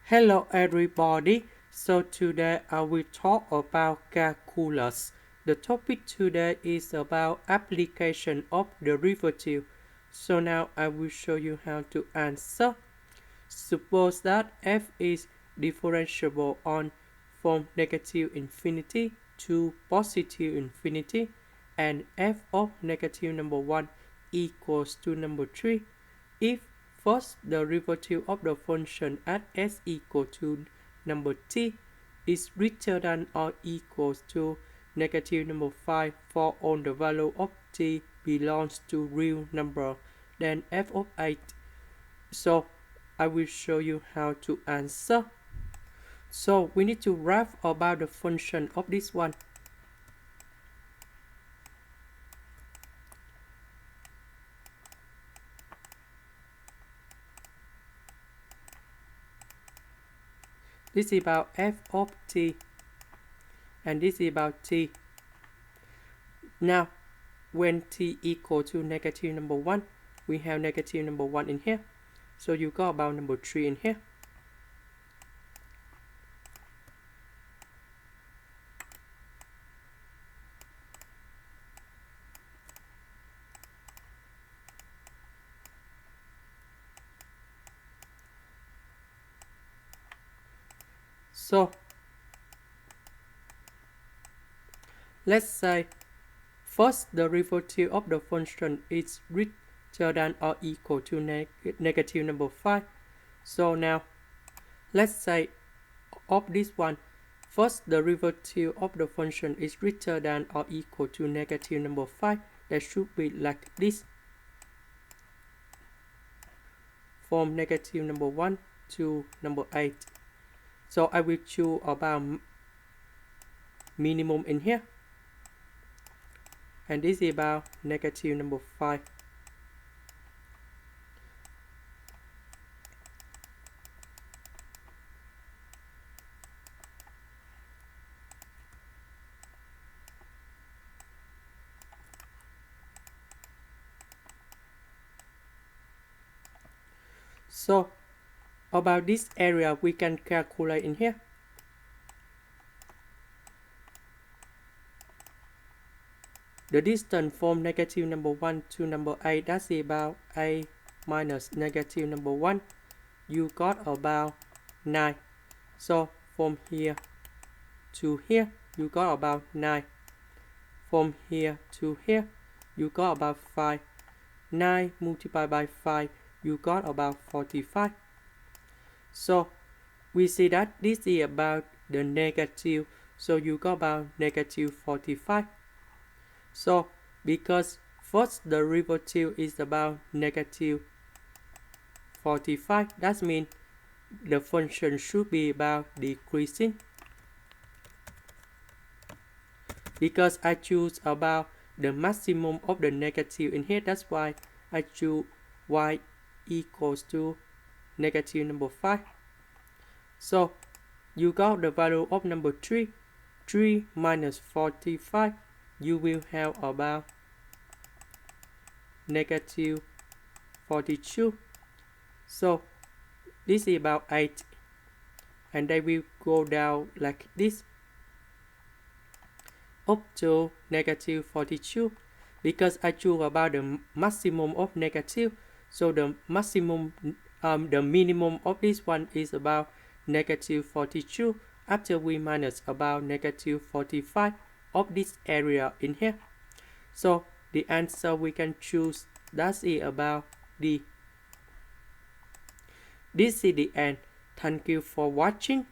Hello everybody. So today I will talk about calculus. The topic today is about application of derivative. So now I will show you how to answer. Suppose that f is differentiable on from negative infinity to positive infinity and f of negative number 1 equals to number 3 if first derivative of the function at s equal to number t is greater than or equals to negative number 5 for all the value of t belongs to real number, then f of 8. So I will show you how to answer. So we need to write about the function of this one. This is about f of t and this is about t. Now when t equal to negative number 1, we have negative number 1 in here. So you got about number 3 in here. So let's say first derivative of the function is greater than or equal to negative number 5. So now let's say of this one, first derivative of the function is greater than or equal to negative number 5. That should be like this, from negative number 1 to number 8. So I will choose about minimum in here, and this is about negative number 5. So about this area we can calculate in here. The distance from negative number 1 to number 8, that's about 8 minus negative number 1. You got about 9. So from here to here, you got about 9. From here to here, you got about 5. 9 multiplied by 5, you got about 45. So we see that this is about the negative, so you got about negative 45. So because first derivative is about negative 45, that means the function should be about decreasing. Because I choose about the maximum of the negative in here, that's why I choose y equals to negative number 5. So you got the value of number 3. 3 minus 45, you will have about negative 42. So this is about 8, and they will go down like this up to negative 42. Because I choose about the maximum of negative, so the maximum the minimum of this one is about negative 42 after we minus about negative 45 of this area in here. So the answer we can choose, that is about D. This is the end. Thank you for watching.